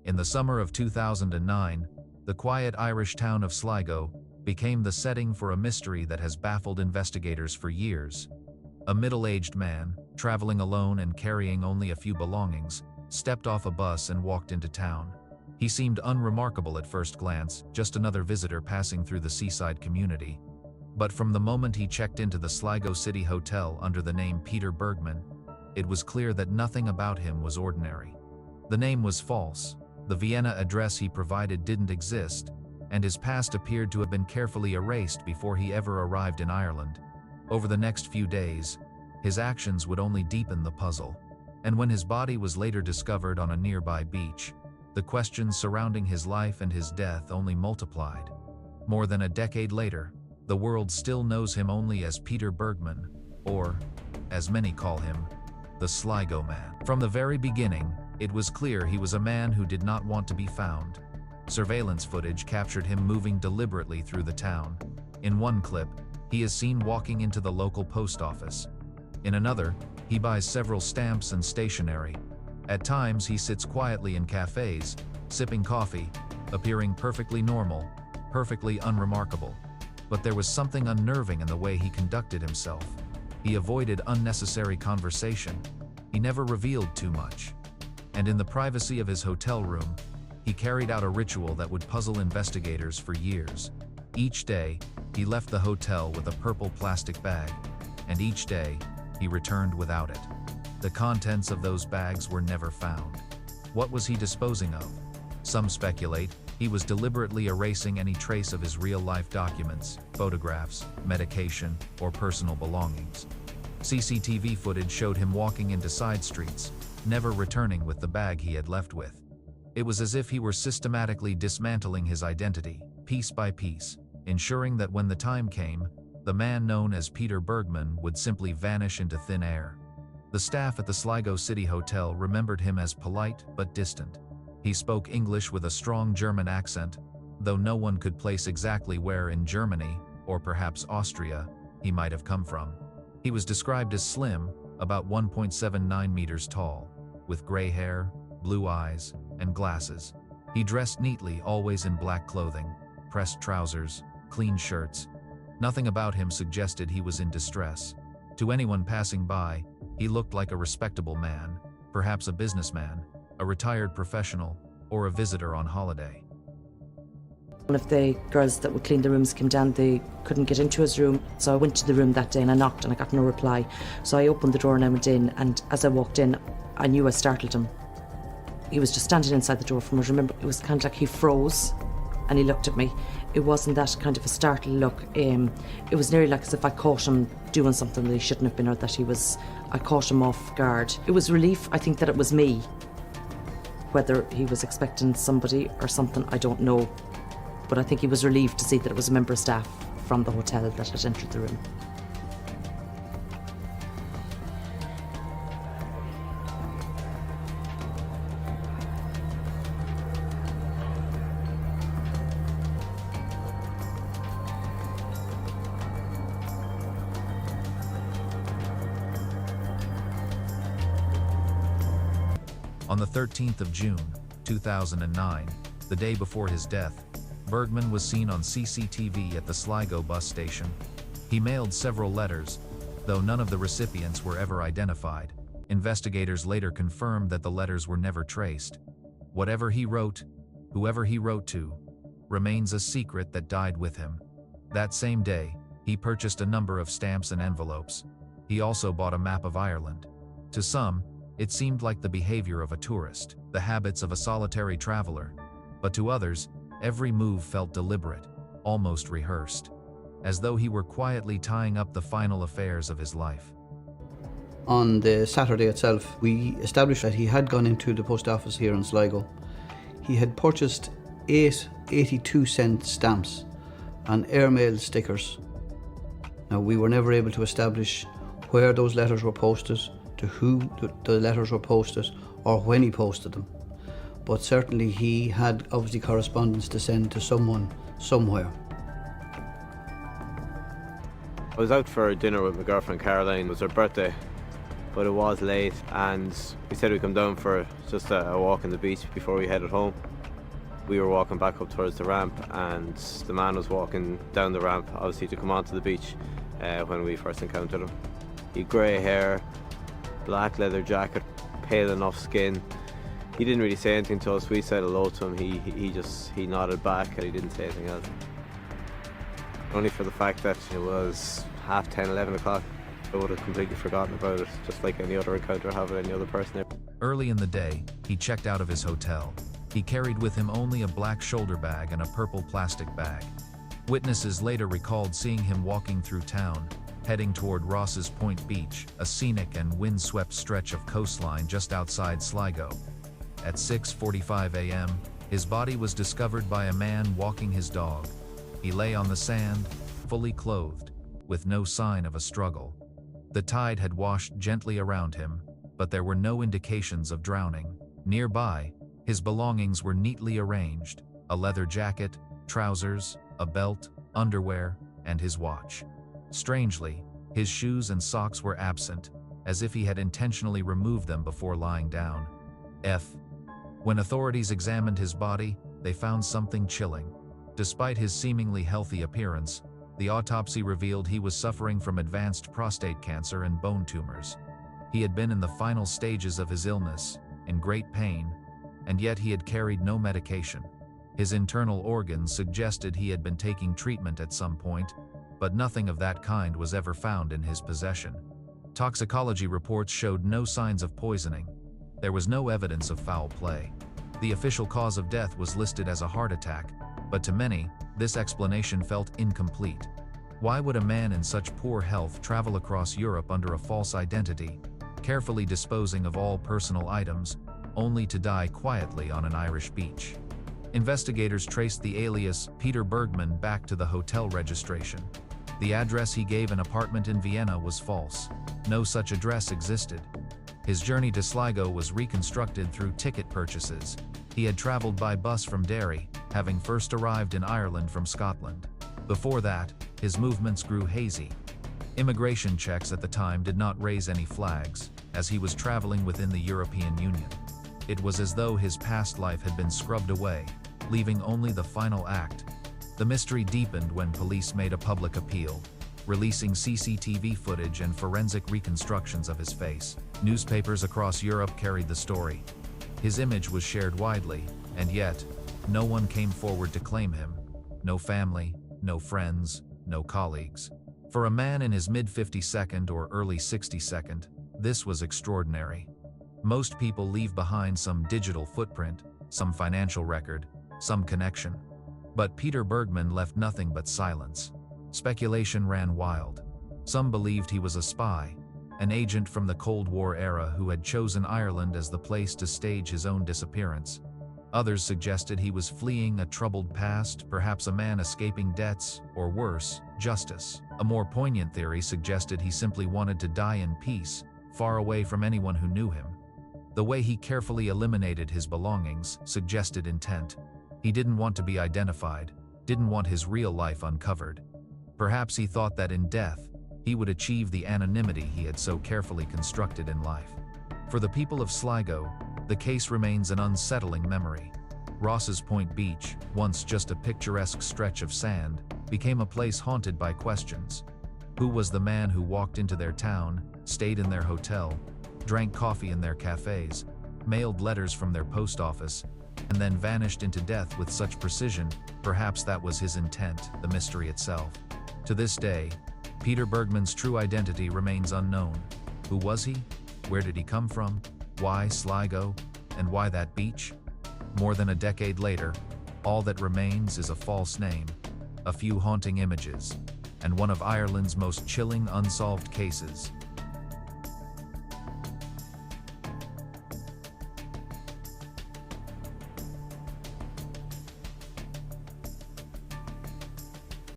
In the summer of 2009, the quiet Irish town of Sligo became the setting for a mystery that has baffled investigators for years. A middle-aged man, traveling alone and carrying only a few belongings, stepped off a bus and walked into town. He seemed unremarkable at first glance, just another visitor passing through the seaside community. But from the moment he checked into the Sligo City Hotel under the name Peter Bergmann, it was clear that nothing about him was ordinary. The name was false, the Vienna address he provided didn't exist, and his past appeared to have been carefully erased before he ever arrived in Ireland. Over the next few days, his actions would only deepen the puzzle. And when his body was later discovered on a nearby beach, the questions surrounding his life and his death only multiplied. More than a decade later, the world still knows him only as Peter Bergmann, or, as many call him, the Sligo Man. From the very beginning, it was clear he was a man who did not want to be found. Surveillance footage captured him moving deliberately through the town. In one clip, he is seen walking into the local post office. In another, he buys several stamps and stationery. At times, he sits quietly in cafes, sipping coffee, appearing perfectly normal, perfectly unremarkable. But there was something unnerving in the way he conducted himself. He avoided unnecessary conversation. He never revealed too much. And in the privacy of his hotel room, he carried out a ritual that would puzzle investigators for years. Each day, he left the hotel with a purple plastic bag, and each day, he returned without it. The contents of those bags were never found. What was he disposing of? Some speculate he was deliberately erasing any trace of his real-life documents, photographs, medication, or personal belongings. CCTV footage showed him walking into side streets, never returning with the bag he had left with. It was as if he were systematically dismantling his identity, piece by piece, ensuring that when the time came, the man known as Peter Bergmann would simply vanish into thin air. The staff at the Sligo City Hotel remembered him as polite but distant. He spoke English with a strong German accent, though no one could place exactly where in Germany, or perhaps Austria, he might have come from. He was described as slim, about 1.79 meters tall, with gray hair, blue eyes, and glasses. He dressed neatly, always in black clothing, pressed trousers, clean shirts. Nothing about him suggested he was in distress. To anyone passing by, he looked like a respectable man, perhaps a businessman, a retired professional, or a visitor on holiday. One of the girls that would clean the rooms came down, they couldn't get into his room, so I went to the room that day and I knocked and I got no reply. So I opened the door and I went in, and as I walked in, I knew I startled him. He was just standing inside the door from us. Remember, it was kind of like he froze and he looked at me. It wasn't that kind of a startled look. It was nearly like as if I caught him doing something that he shouldn't have been, or that I caught him off guard. It was relief, I think, that it was me. Whether he was expecting somebody or something, I don't know. But I think he was relieved to see that it was a member of staff from the hotel that had entered the room. On the 13th of June, 2009, the day before his death, Bergmann was seen on CCTV at the Sligo bus station. He mailed several letters, though none of the recipients were ever identified. Investigators later confirmed that the letters were never traced. Whatever he wrote, whoever he wrote to, remains a secret that died with him. That same day, he purchased a number of stamps and envelopes. He also bought a map of Ireland. To some, it seemed like the behavior of a tourist, the habits of a solitary traveler. But to others, every move felt deliberate, almost rehearsed, as though he were quietly tying up the final affairs of his life. On the Saturday itself, we established that he had gone into the post office here in Sligo. He had purchased 8 82-cent stamps and airmail stickers. Now, we were never able to establish where those letters were posted, to who the letters were posted, or when he posted them. But certainly he had obviously correspondence to send to someone, somewhere. I was out for dinner with my girlfriend Caroline. It was her birthday, but it was late, and we said we'd come down for just a walk on the beach before we headed home. We were walking back up towards the ramp, and the man was walking down the ramp, obviously to come onto the beach when we first encountered him. He had grey hair, black leather jacket, pale enough skin. He didn't really say anything to us. We said hello to him. He nodded back, and he didn't say anything else. Only for the fact that it was 10:30, 11 o'clock. I would have completely forgotten about it, just like any other encounter I have with any other person there. Early in the day, he checked out of his hotel. He carried with him only a black shoulder bag and a purple plastic bag. Witnesses later recalled seeing him walking through town, heading toward RossesPoint Beach, a scenic and wind-swept stretch of coastline just outside Sligo. At 6:45 a.m., his body was discovered by a man walking his dog. He lay on the sand, fully clothed, with no sign of a struggle. The tide had washed gently around him, but there were no indications of drowning. Nearby, his belongings were neatly arranged: a leather jacket, trousers, a belt, underwear, and his watch. Strangely, his shoes and socks were absent, as if he had intentionally removed them before lying down. When authorities examined his body, they found something chilling. Despite his seemingly healthy appearance, the autopsy revealed he was suffering from advanced prostate cancer and bone tumors. He had been in the final stages of his illness, in great pain, and yet he had carried no medication. His internal organs suggested he had been taking treatment at some point, but nothing of that kind was ever found in his possession. Toxicology reports showed no signs of poisoning. There was no evidence of foul play. The official cause of death was listed as a heart attack, but to many, this explanation felt incomplete. Why would a man in such poor health travel across Europe under a false identity, carefully disposing of all personal items, only to die quietly on an Irish beach? Investigators traced the alias Peter Bergmann back to the hotel registration. The address he gave, an apartment in Vienna, was false. No such address existed. His journey to Sligo was reconstructed through ticket purchases. He had traveled by bus from Derry, having first arrived in Ireland from Scotland. Before that, his movements grew hazy. Immigration checks at the time did not raise any flags, as he was traveling within the European Union. It was as though his past life had been scrubbed away, leaving only the final act. The mystery deepened when police made a public appeal, releasing CCTV footage and forensic reconstructions of his face. Newspapers across Europe carried the story. His image was shared widely, and yet, no one came forward to claim him. No family, no friends, no colleagues. For a man in his mid-52nd or early 62nd, this was extraordinary. Most people leave behind some digital footprint, some financial record, some connection. But Peter Bergmann left nothing but silence. Speculation ran wild. Some believed he was a spy, an agent from the Cold War era who had chosen Ireland as the place to stage his own disappearance. Others suggested he was fleeing a troubled past, perhaps a man escaping debts, or worse, justice. A more poignant theory suggested he simply wanted to die in peace, far away from anyone who knew him. The way he carefully eliminated his belongings suggested intent. He didn't want to be identified, didn't want his real life uncovered. Perhaps he thought that in death, he would achieve the anonymity he had so carefully constructed in life. For the people of Sligo, the case remains an unsettling memory. RossesPoint Beach, once just a picturesque stretch of sand, became a place haunted by questions. Who was the man who walked into their town, stayed in their hotel, drank coffee in their cafes, mailed letters from their post office, and then vanished into death with such precision? Perhaps that was his intent, the mystery itself. To this day, Peter Bergmann's true identity remains unknown. Who was he? Where did he come from? Why Sligo? And why that beach? More than a decade later, all that remains is a false name, a few haunting images, and one of Ireland's most chilling unsolved cases.